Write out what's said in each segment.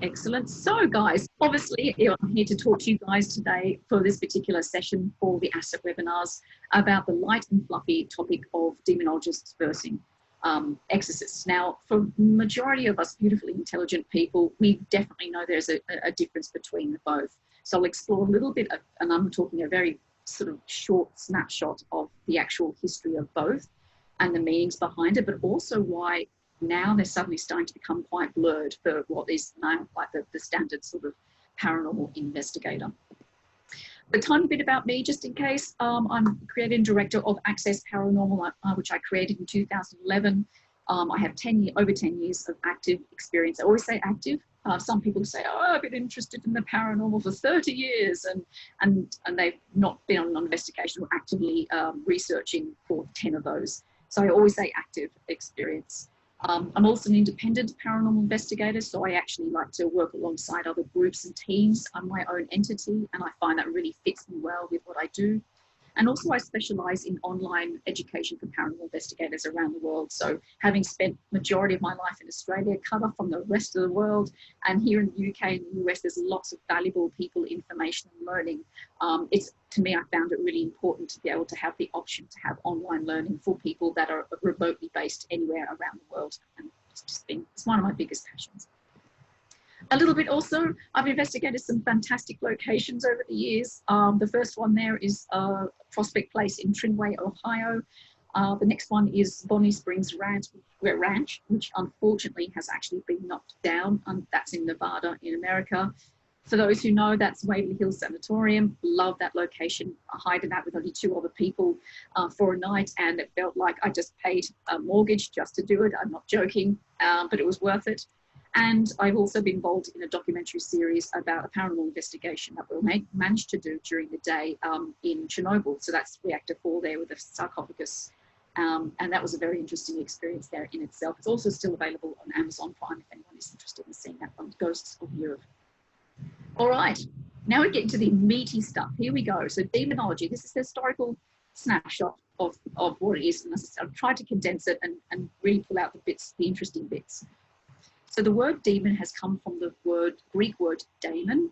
Excellent. So guys, obviously I'm here to talk to you guys today for this particular session for the ASSAP webinars about the light and fluffy topic of demonologists versus exorcists. Now, for majority of us beautifully intelligent people, we definitely know there's a difference between the both. So I'll explore a little bit, and I'm talking a very sort of short snapshot of the actual history of both and the meanings behind it, but also why now they're suddenly starting to become quite blurred for what is now like the standard sort of paranormal investigator. A tiny bit about me, just in case. I'm creator and director of Access Paranormal, which I created in 2011. I have over 10 years of active experience. I always say active. Some people say, oh, I've been interested in the paranormal for 30 years, and they've not been on an investigation or actively researching for 10 of those. So I always say active experience. I'm also an independent paranormal investigator, so I actually like to work alongside other groups and teams. I'm my own entity, and I find that really fits me well with what I do. And also I specialise in online education for paranormal investigators around the world. So having spent majority of my life in Australia, cut off from the rest of the world, and here in the UK and the US, there's lots of valuable people, information and learning. To me, I found it really important to be able to have the option to have online learning for people that are remotely based anywhere around the world. And it's one of my biggest passions. A little bit also, I've investigated some fantastic locations over the years. The first one there is Prospect Place in Trinway, Ohio. The next one is Bonnie Springs Ranch, which unfortunately has actually been knocked down. That's in Nevada in America. For those who know, that's Waverly Hills Sanatorium. Love that location. I hired that with only 2 other people for a night, and it felt like I just paid a mortgage just to do it. I'm not joking, but it was worth it. And I've also been involved in a documentary series about a paranormal investigation that we managed to do during the day in Chernobyl. So that's reactor 4 there with the sarcophagus. And that was a very interesting experience there in itself. It's also still available on Amazon Prime if anyone is interested in seeing that one, Ghosts of Europe. All right, now we get into the meaty stuff. Here we go. So demonology, this is the historical snapshot of what it is. And I've tried to condense it and really pull out the interesting bits. So the word demon has come from the Greek word daemon.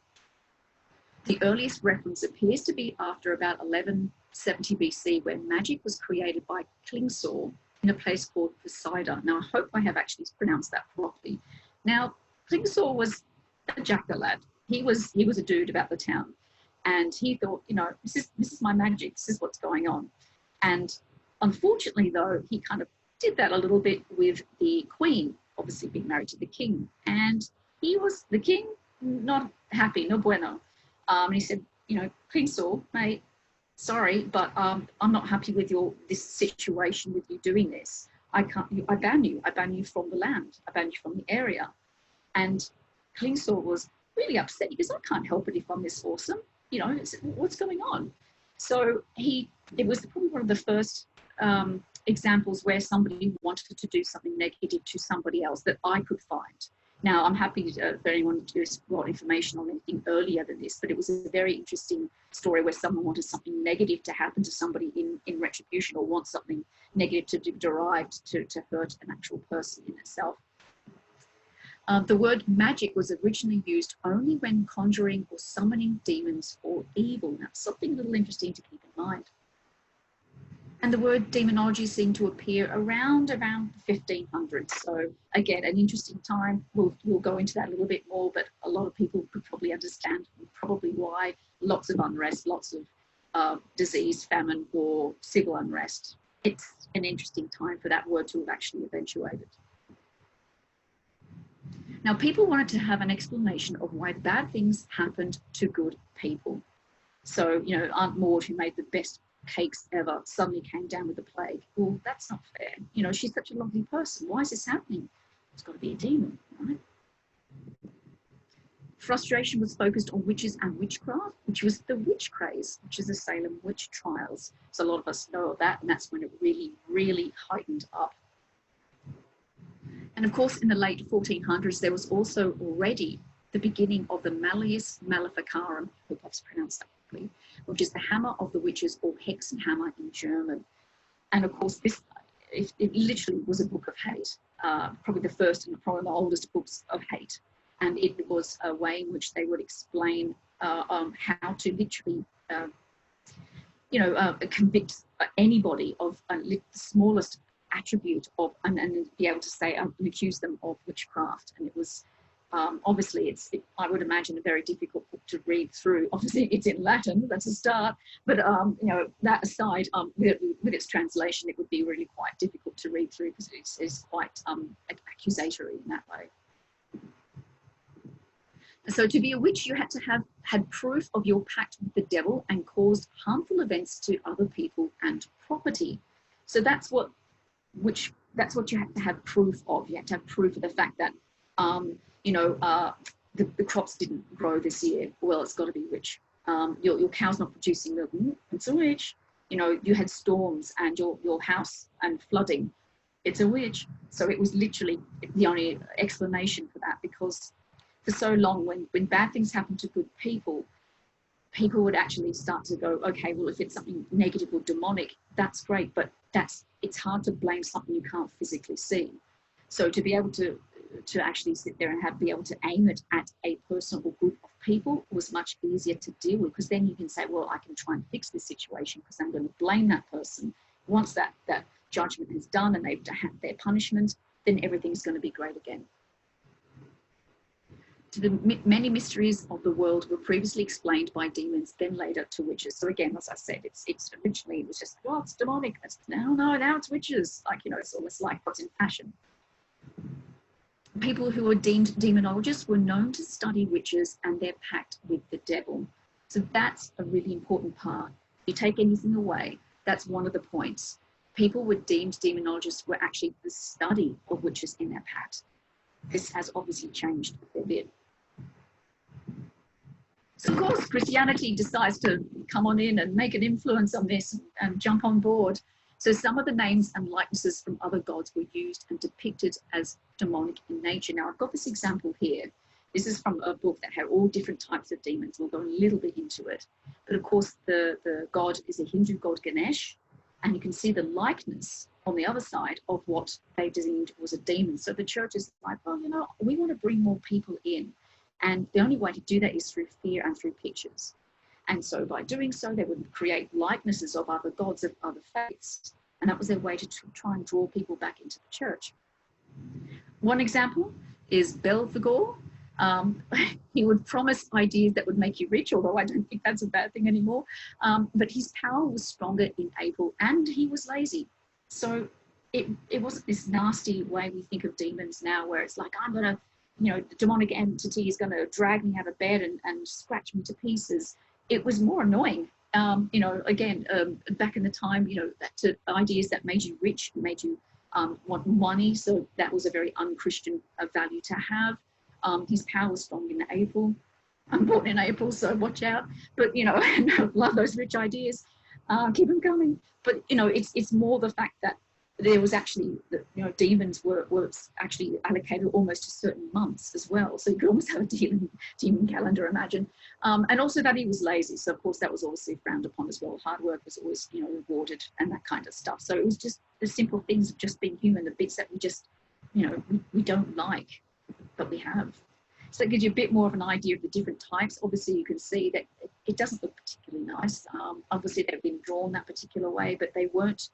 The earliest reference appears to be after about 1170 BC, when magic was created by Klingsor in a place called Poseida. Now, I hope I have actually pronounced that properly. Now, Klingsor was a jackalad. He was a dude about the town, and he thought, you know, this is my magic. This is what's going on. And unfortunately, though, he kind of did that a little bit with the queen, obviously being married to the king, and the king not happy, no bueno. And he said, you know, Klingsor, mate, sorry, but I'm not happy with this situation with you doing this. I ban you from the land, I ban you from the area. And Klingsor was really upset because I can't help it if I'm this awesome, you know, what's going on? So it was probably one of the first examples where somebody wanted to do something negative to somebody else that I could find. Now, I'm happy for anyone to explore information on anything earlier than this, but it was a very interesting story where someone wanted something negative to happen to somebody in retribution, or wants something negative to be derived to hurt an actual person in itself. The word magic was originally used only when conjuring or summoning demons or evil. Now, something a little interesting to keep in mind. And the word demonology seemed to appear around the 1500s. So again, an interesting time. We'll go into that a little bit more, but a lot of people could probably understand probably why. Lots of unrest, lots of disease, famine, war, civil unrest. It's an interesting time for that word to have actually eventuated. Now, people wanted to have an explanation of why bad things happened to good people. So, you know, Aunt Maud, who made the best cakes ever, suddenly came down with the plague. Well, that's not fair. You know, she's such a lovely person. Why is this happening? It's got to be a demon, right? Frustration was focused on witches and witchcraft, which was the witch craze, which is the Salem witch trials. So a lot of us know of that, and that's when it really, really heightened up. And of course, in the late 1400s, there was also already the beginning of the Malleus Maleficarum, I hope I've pronounced that correctly, which is the hammer of the witches, or Hexenhammer in German. And of course, it literally was a book of hate, probably the first and probably the oldest books of hate. and it was a way in which they would explain how to literally, convict anybody of the smallest attribute of, and be able to say and accuse them of witchcraft. And it was obviously I would imagine a very difficult book to read through. Obviously it's in Latin, that's a start, but that aside, with its translation, it would be really quite difficult to read through because it's quite accusatory in that way. So to be a witch, you had to have had proof of your pact with the devil and caused harmful events to other people and property. So that's what you have to have proof of. You have to have proof of the fact that the crops didn't grow this year. Well, it's got to be witch. Your cow's not producing milk. It's a witch. You had storms and your house and flooding. It's a witch. So it was literally the only explanation for that, because for so long, when bad things happen to good people would actually start to go, okay, well, if it's something negative or demonic, that's great, but it's hard to blame something you can't physically see. So to be able to actually sit there and be able to aim it at a person or group of people was much easier to deal with, because then you can say, well, I can try and fix this situation because I'm going to blame that person. Once that judgment is done and they've had their punishment, then everything's going to be great again. To the many mysteries of the world were previously explained by demons, then later to witches. So again, as I said, it's originally it was just, well, it's demonic. Now it's witches. It's almost like what's in fashion. People who were deemed demonologists were known to study witches and their pact with the devil. So that's a really important part. If you take anything away, that's one of the points. People were deemed demonologists were actually the study of witches in their pact. This has obviously changed a fair bit. So of course, Christianity decides to come on in and make an influence on this and jump on board. So some of the names and likenesses from other gods were used and depicted as demonic in nature. Now, I've got this example here. This is from a book that had all different types of demons. We'll go a little bit into it. But of course, the god is a Hindu god, Ganesh, and you can see the likeness on the other side of what they deemed was a demon. So the church is like, well, we want to bring more people in. And the only way to do that is through fear and through pictures. And so by doing so, they would create likenesses of other gods of other faiths. And that was their way to try and draw people back into the church. One example is Belphegor. He would promise ideas that would make you rich, although I don't think that's a bad thing anymore. But his power was stronger in April, and he was lazy. So it wasn't this nasty way we think of demons now, where it's like, I'm going to, the demonic entity is going to drag me out of bed and scratch me to pieces. It was more annoying. Again, back in the time, to ideas that made you rich, made you want money. So that was a very unchristian value to have. His power was strong in April. I'm born in April, so watch out. But, I love those rich ideas. Keep them coming. But, it's more the fact that there was actually, demons were actually allocated almost to certain months as well. So you could almost have a demon calendar, imagine. And also that he was lazy. So, of course, that was obviously frowned upon as well. Hard work was always, rewarded and that kind of stuff. So it was just the simple things of just being human, the bits that we just, we don't like, but we have. So it gives you a bit more of an idea of the different types. Obviously, you can see that it doesn't look particularly nice. Obviously, they've been drawn that particular way, but they weren't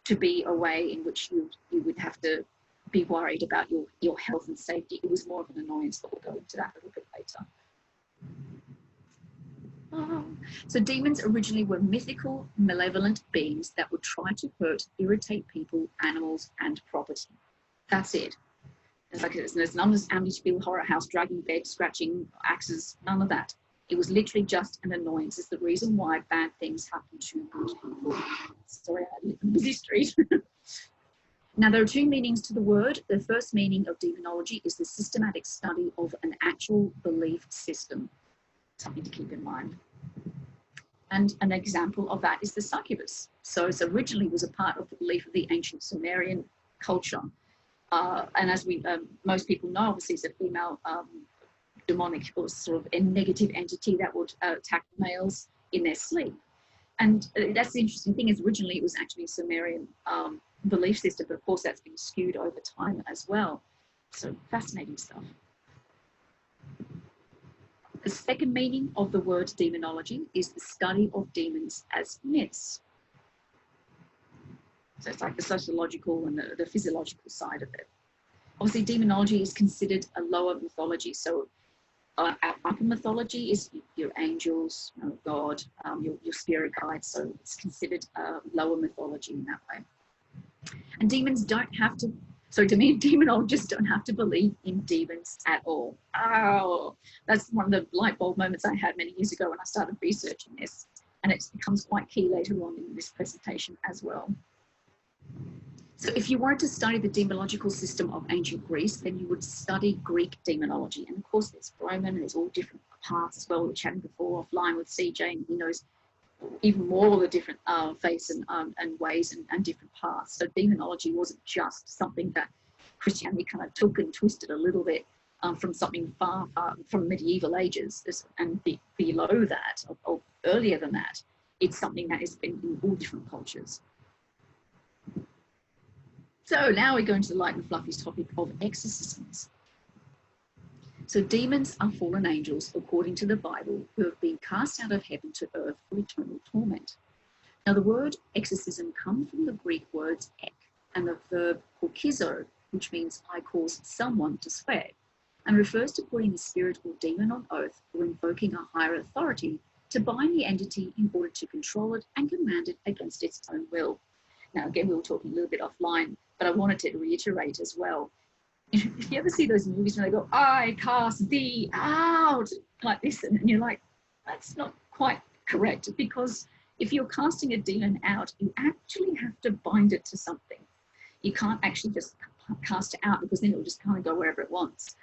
to be a way in which you would have to be worried about your health and safety. It was more of an annoyance, but we'll go into that a little bit later. So demons originally were mythical, malevolent beings that would try to hurt, irritate people, animals, and property. That's it. There's none of this Amityville horror house, dragging bed, scratching, axes, none of that. It was literally just an annoyance. It's the reason why bad things happen to good people. Sorry, I live in a busy street. Now, there are two meanings to the word. The first meaning of demonology is the systematic study of an actual belief system. Something to keep in mind. And an example of that is the succubus. So it originally was a part of the belief of the ancient Sumerian culture. And as most people know, obviously it's a female demonic or sort of a negative entity that would attack males in their sleep. And that's the interesting thing, is originally it was actually a Sumerian belief system, but of course that's been skewed over time as well. So fascinating stuff. The second meaning of the word demonology is the study of demons as myths. So it's like the sociological and the physiological side of it. Obviously, demonology is considered a lower mythology. So our upper mythology is your angels, God, your spirit guides. So it's considered a lower mythology in that way. And demonologists don't have to believe in demons at all. Oh, that's one of the light bulb moments I had many years ago when I started researching this. And it becomes quite key later on in this presentation as well. So if you wanted to study the demonological system of ancient Greece, then you would study Greek demonology. And of course, there's Roman, there's all different paths as well. We were chatting before offline with CJ, and he knows even more of the different faiths and ways and different paths. So demonology wasn't just something that Christianity kind of took and twisted a little bit from something far from medieval ages and below that, or earlier than that. It's something that has been in all different cultures. So now we're going to the light and fluffy topic of exorcisms. So demons are fallen angels, according to the Bible, who have been cast out of heaven to earth for eternal torment. Now the word exorcism comes from the Greek words ek and the verb korkizo, which means I cause someone to swear, and refers to putting a spirit or demon on oath or invoking a higher authority to bind the entity in order to control it and command it against its own will. Now again, we were talking a little bit offline, but I wanted to reiterate as well. If you ever see those movies when they go, I cast thee out, like this, and you're like, that's not quite correct, because if you're casting a demon out, you actually have to bind it to something. You can't actually just cast it out, because then it will just kind of go wherever it wants.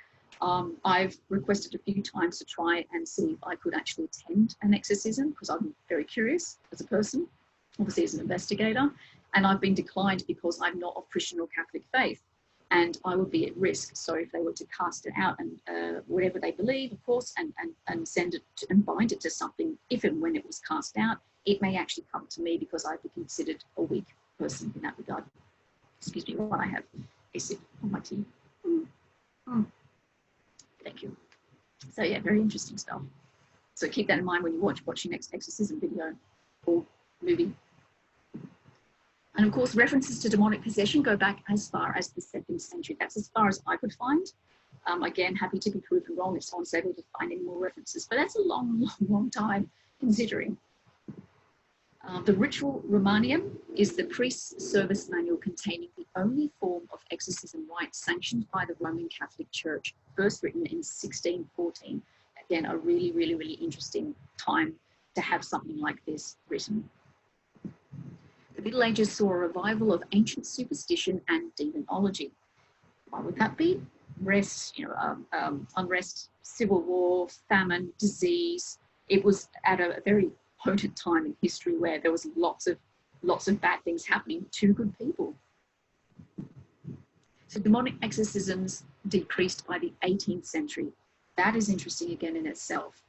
I've requested a few times to try and see if I could actually attend an exorcism, because I'm very curious as a person, obviously as an investigator, and I've been declined because I'm not of Christian or Catholic faith, and I would be at risk. So if they were to cast it out and whatever they believe, of course, and send it and bind it to something, if and when it was cast out, it may actually come to me because I'd be considered a weak person in that regard. Excuse me while I have a sip of my tea. Thank you. So yeah, very interesting stuff. So keep that in mind when you watch your next exorcism video or movie. And of course, references to demonic possession go back as far as the 2nd century. That's as far as I could find. Again, happy to be proven wrong if someone's able to find any more references, but that's a long time considering. The Ritual Romanium is the priest's service manual containing the only form of exorcism rite sanctioned by the Roman Catholic Church, first written in 1614. Again, a really interesting time to have something like this written. The Middle Ages saw a revival of ancient superstition and demonology. Why would that be? Unrest, civil war, famine, disease. It was at a very potent time in history where there was lots of bad things happening to good people. So demonic exorcisms decreased by the 18th century. That is interesting again in itself.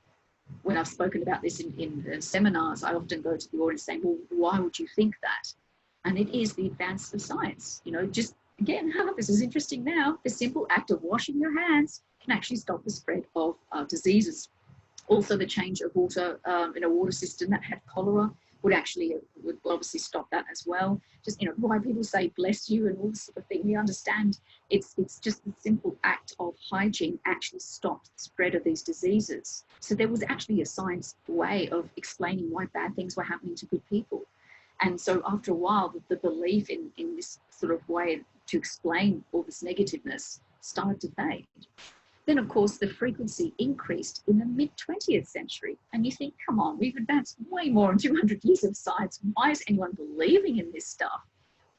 When I've spoken about this in seminars, I often go to the audience saying, well, why would you think that? And it is the advance of science. Just again, this is interesting now. The simple act of washing your hands can actually stop the spread of diseases. Also, the change of water in a water system that had cholera would obviously stop that as well. Just, why people say bless you and all this sort of thing, we understand it's just the simple act of hygiene actually stopped the spread of these diseases. So there was actually a science way of explaining why bad things were happening to good people. And so after a while, the belief in this sort of way to explain all this negativeness started to fade. Then, of course, the frequency increased in the mid-20th century. And you think, come on, we've advanced way more in 200 years of science. Why is anyone believing in this stuff?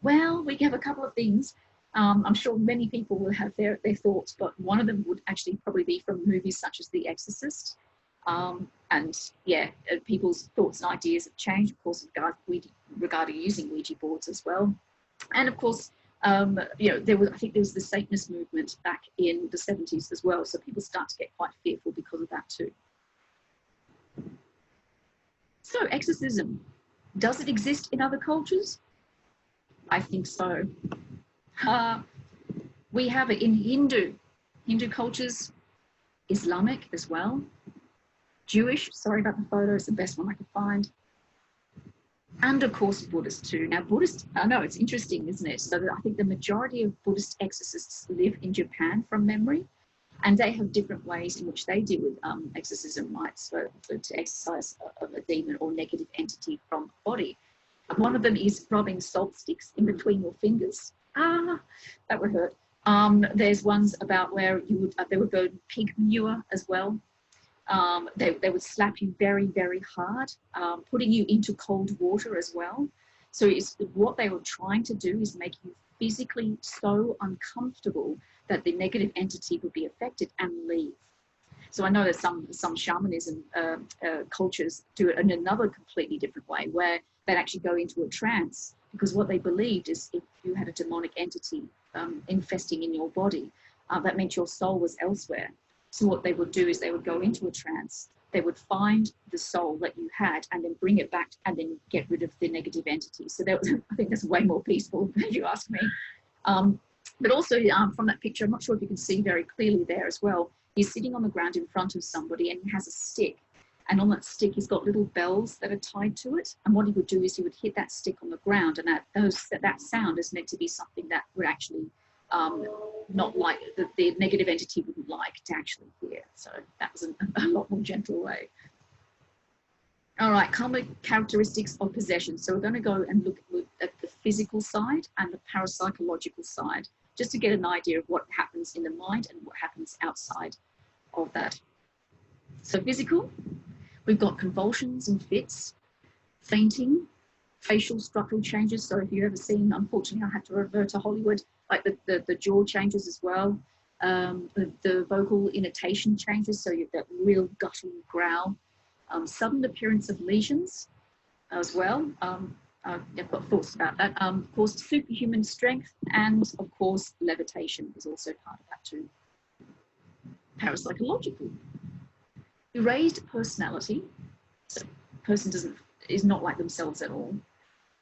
Well, we have a couple of things. I'm sure many people will have their thoughts, but one of them would actually probably be from movies such as The Exorcist. People's thoughts and ideas have changed, of course, regarding using Ouija boards as well. And of course, there was the Satanist movement back in the 70s as well. So people start to get quite fearful because of that too. So exorcism, does it exist in other cultures? I think so. We have it in Hindu cultures, Islamic as well. Jewish, sorry about the photo, it's the best one I could find. And of course, Buddhist too. Now, Buddhist, I know it's interesting, isn't it? So I think the majority of Buddhist exorcists live in Japan from memory, and they have different ways in which they deal with exorcism rites to exorcise a demon or negative entity from a body. One of them is rubbing salt sticks in between your fingers. That would hurt. There's ones about where they would burn pig manure as well. They would slap you very, very hard, putting you into cold water as well. So what they were trying to do is make you physically so uncomfortable that the negative entity would be affected and leave. So I know that some shamanism cultures do it in another completely different way, where they'd actually go into a trance, because what they believed is if you had a demonic entity infesting in your body, that meant your soul was elsewhere. So what they would do is they would go into a trance, they would find the soul that you had and then bring it back and then get rid of the negative entity. So I think that's way more peaceful, if you ask me. But also from that picture, I'm not sure if you can see very clearly there as well, he's sitting on the ground in front of somebody and he has a stick. And on that stick, he's got little bells that are tied to it. And what he would do is he would hit that stick on the ground, and that sound is meant to be something that would actually not like, the negative entity wouldn't like to actually hear. So that was a lot more gentle way. All right, common characteristics of possession. So we're going to go and look at the physical side and the parapsychological side, just to get an idea of what happens in the mind and what happens outside of that. So physical, we've got convulsions and fits, fainting, facial structural changes. So if you've ever seen, unfortunately, I have to revert to Hollywood, like the jaw changes as well, the vocal intonation changes, so you have that real guttural growl, sudden appearance of lesions as well. I've got thoughts about that. Of course, superhuman strength, and of course, levitation is also part of that too. Parapsychological. Erased personality, so the person is not like themselves at all.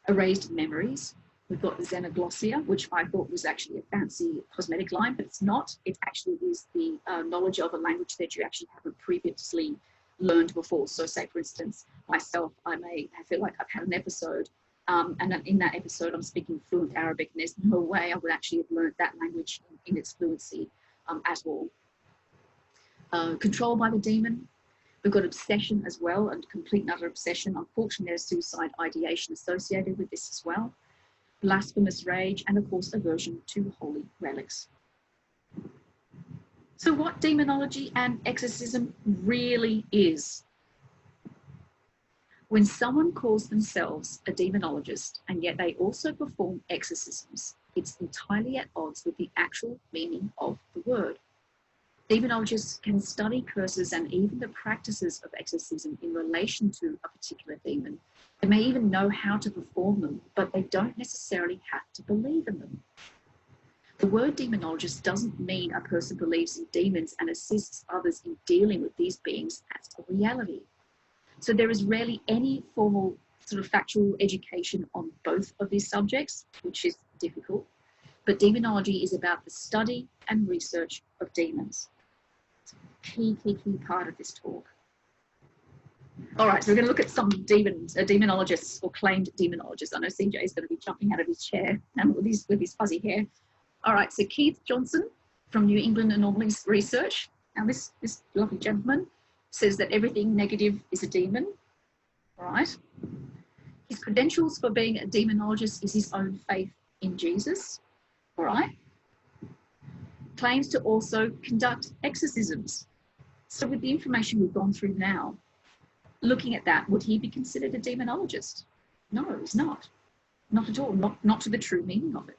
Erased memories. We've got xenoglossia, which I thought was actually a fancy cosmetic line, but it's not. It actually is the knowledge of a language that you actually haven't previously learned before. So say, for instance, myself, I feel like I've had an episode, and in that episode I'm speaking fluent Arabic, and there's no way I would actually have learned that language in its fluency at all. Controlled by the demon. We've got obsession as well, and complete and utter obsession. Unfortunately, there's suicide ideation associated with this as well. Blasphemous rage, and of course, aversion to holy relics. So what demonology and exorcism really is? When someone calls themselves a demonologist and yet they also perform exorcisms, it's entirely at odds with the actual meaning of the word. Demonologists can study curses and even the practices of exorcism in relation to a particular demon. They may even know how to perform them, but they don't necessarily have to believe in them. The word demonologist doesn't mean a person believes in demons and assists others in dealing with these beings as a reality. So there is rarely any formal sort of factual education on both of these subjects, which is difficult. But demonology is about the study and research of demons. It's a key part of this talk. All right, so we're going to look at some demonologists or claimed demonologists. I know CJ is going to be jumping out of his chair and with his fuzzy hair. All right, so Keith Johnson from New England Anomalies Research. Now this lovely gentleman says that everything negative is a demon. All right. His credentials for being a demonologist is his own faith in Jesus. All right. Claims to also conduct exorcisms. So with the information we've gone through now, looking at that, would he be considered a demonologist? No, he's not. Not at all. Not to the true meaning of it.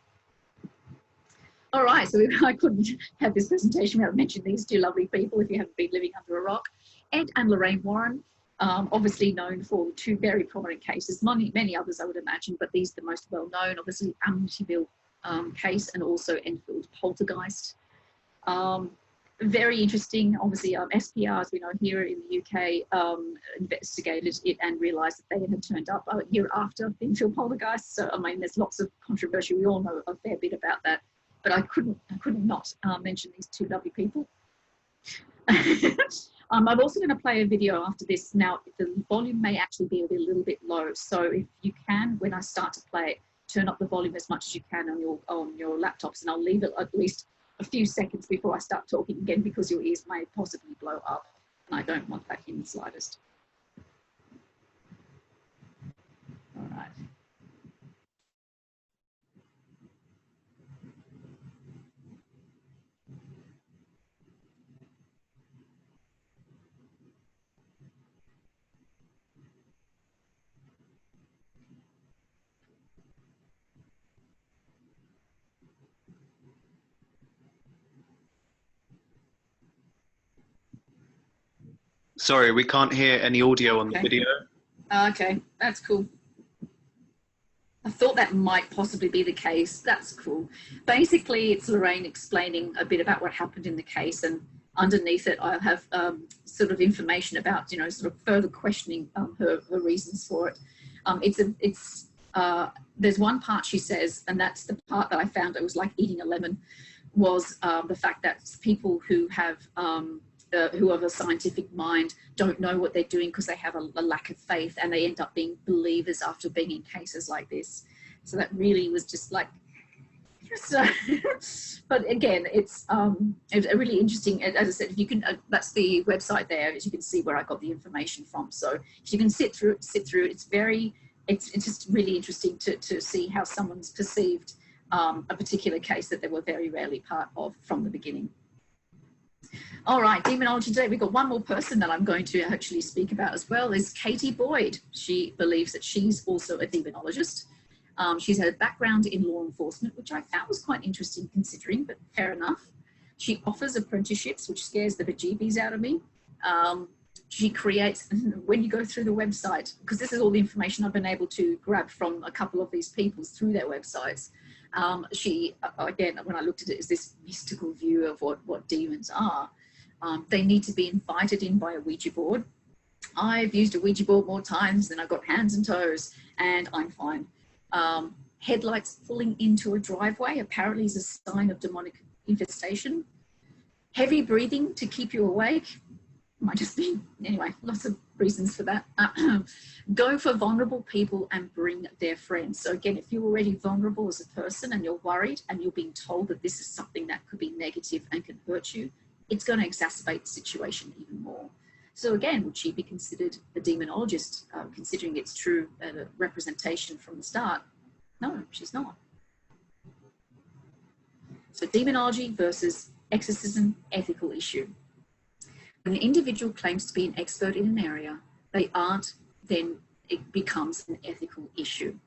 All right, so I couldn't have this presentation without mentioning these two lovely people if you haven't been living under a rock. Ed and Lorraine Warren, obviously known for two very prominent cases, many others I would imagine, but these are the most well known, obviously Amityville case and also Enfield poltergeist. Very interesting, obviously SPR, as we know here in the UK, investigated it and realised that they had turned up a year after Enfield poltergeist. So I mean, there's lots of controversy. We all know a fair bit about that. But I couldn't not mention these two lovely people. I'm also going to play a video after this. Now, the volume may actually be a little bit low, so if you can, when I start to play it, turn up the volume as much as you can on your laptops, and I'll leave it at least a few seconds before I start talking again, because your ears may possibly blow up, and I don't want that in the slightest. All right. Sorry, we can't hear any audio on the video. Okay, that's cool. I thought that might possibly be the case. That's cool. Basically, it's Lorraine explaining a bit about what happened in the case, and underneath it, I'll have sort of information about, you know, sort of further questioning her reasons for it. There's one part she says, and that's the part that I found it was like eating a lemon, was the fact that people who have a scientific mind don't know what they're doing because they have a lack of faith, and they end up being believers after being in cases like this. So that really was just like, but again, it's a really interesting, as I said, if you can, that's the website there, as you can see where I got the information from. So if you can sit through it, it's just really interesting to see how someone's perceived a particular case that they were very rarely part of from the beginning. All right, demonology today. We've got one more person that I'm going to actually speak about as well, is Katie Boyd. She believes that she's also a demonologist. She's had a background in law enforcement, which I found was quite interesting considering, but fair enough. She offers apprenticeships, which scares the bejeebies out of me. She creates, when you go through the website, because this is all the information I've been able to grab from a couple of these people through their websites. She, again, when I looked at it, is this mystical view of what demons are. They need to be invited in by a Ouija board. I've used a Ouija board more times than I've got hands and toes, and I'm fine. Headlights pulling into a driveway apparently is a sign of demonic infestation. Heavy breathing to keep you awake. Might just be, anyway, lots of reasons for that. Go for vulnerable people and bring their friends. So again, if you're already vulnerable as a person and you're worried and you're being told that this is something that could be negative and can hurt you, it's going to exacerbate the situation even more. So again, would she be considered a demonologist, considering its true representation from the start? No, she's not. So demonology versus exorcism, ethical issue. When an individual claims to be an expert in an area, they aren't, then it becomes an ethical issue.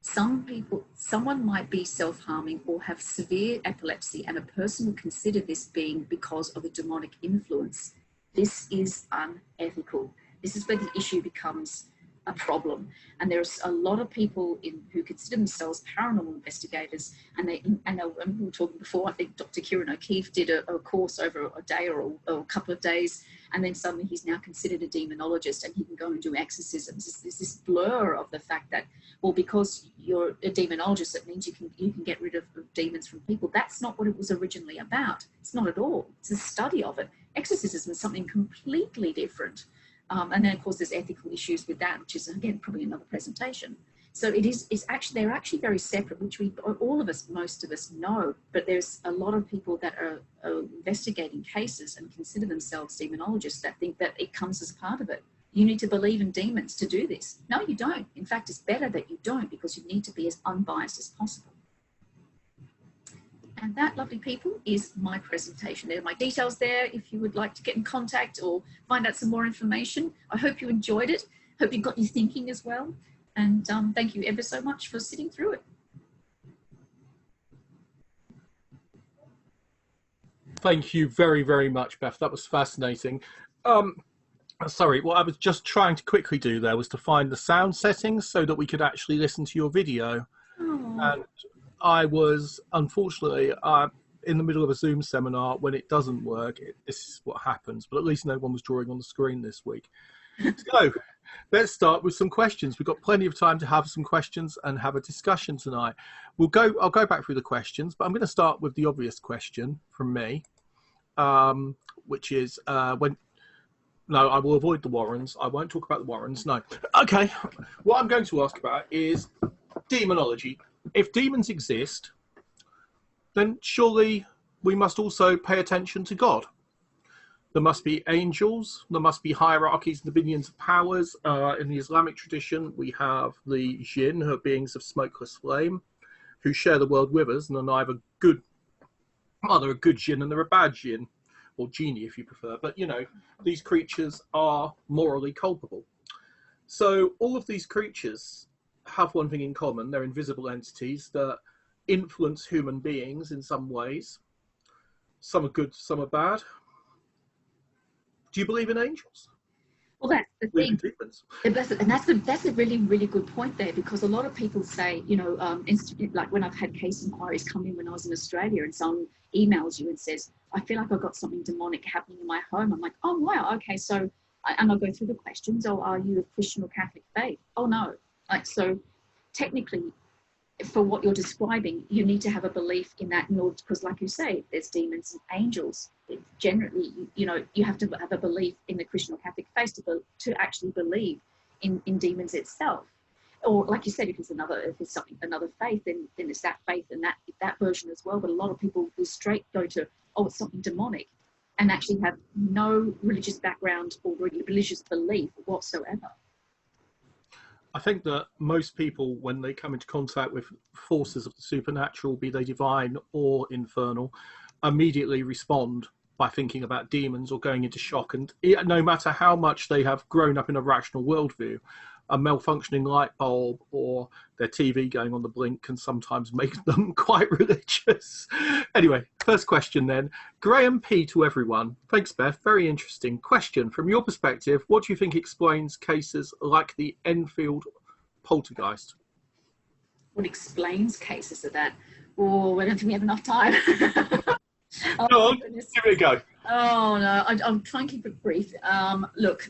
Someone might be self-harming or have severe epilepsy, and a person will consider this being because of a demonic influence. This is unethical. This is where the issue becomes a problem. And there's a lot of people who consider themselves paranormal investigators, and we were talking before, I think Dr. Kieran O'Keefe did a course over a day or a couple of days, and then suddenly he's now considered a demonologist and he can go and do exorcisms. There's this blur of the fact that, well, because you're a demonologist, it means you can get rid of demons from people. That's not what it was originally about. It's not at all. It's a study of it. Exorcism is something completely different. And then, of course, there's ethical issues with that, which is, again, probably another presentation. So they're actually very separate, which most of us know, but there's a lot of people that are investigating cases and consider themselves demonologists that think that it comes as part of it. You need to believe in demons to do this. No, you don't. In fact, it's better that you don't, because you need to be as unbiased as possible. And that, lovely people, is my presentation. There are my details there if you would like to get in contact or find out some more information. I hope you enjoyed it. Hope you got you thinking as well. And thank you ever so much for sitting through it. Thank you very, very much, Beth. That was fascinating. Sorry, what I was just trying to quickly do there was to find the sound settings so that we could actually listen to your video. Oh. And I was, unfortunately, in the middle of a Zoom seminar. When it doesn't work, this is what happens. But at least no one was drawing on the screen this week. So let's start with some questions. We've got plenty of time to have some questions and have a discussion tonight. I'll go back through the questions, but I'm going to start with the obvious question from me, which is No, I will avoid the Warrens. I won't talk about the Warrens. No. Okay. What I'm going to ask about is demonology. If demons exist, then surely we must also pay attention to God. There must be angels. There must be hierarchies and dominions of powers. In the Islamic tradition, we have the jinn, who are beings of smokeless flame, who share the world with us, and are neither good, they're a good jinn and they're a bad jinn, or genie if you prefer. But, you know, these creatures are morally culpable. So all of these creatures have one thing in common. They're invisible entities that influence human beings in some ways. Some are good, some are bad. Do you believe in angels? Well, that's the thing. Demons? That's a really, really good point there, because a lot of people say, you know, like when I've had case inquiries come in when I was in Australia, and someone emails you and says, I feel like I've got something demonic happening in my home. I'm like, oh, wow, okay. So, and I'll go through the questions. Oh, are you of Christian or Catholic faith? Oh, no. Like, so technically, for what you're describing, you need to have a belief in that in order, because like you say, there's demons and angels. Generally, you know, you have to have a belief in the Christian or Catholic faith to actually believe in demons itself. Or like you said, if it's something, another faith, then it's that faith and that version as well. But a lot of people will straight go to, oh, it's something demonic, and actually have no religious background or religious belief whatsoever. I think that most people, when they come into contact with forces of the supernatural, be they divine or infernal, immediately respond by thinking about demons or going into shock. And no matter how much they have grown up in a rational worldview, a malfunctioning light bulb or their TV going on the blink can sometimes make them quite religious. Anyway, first question then. Graham P. to everyone. Thanks, Beth. Very interesting. Question. From your perspective, what do you think explains cases like the Enfield poltergeist? What explains cases of that? Oh, I don't think we have enough time. Oh, go on, give it a go. Oh, no, I'll try and keep it brief. Look,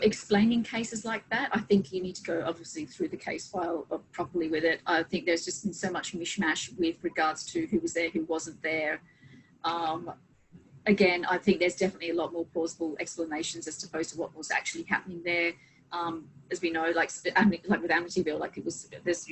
explaining cases like that, I think you need to go obviously through the case file properly with it. I think there's just been so much mishmash with regards to who was there, who wasn't there. Again, I think there's definitely a lot more plausible explanations as opposed to what was actually happening there. As we know, like with Amityville, like it was, there's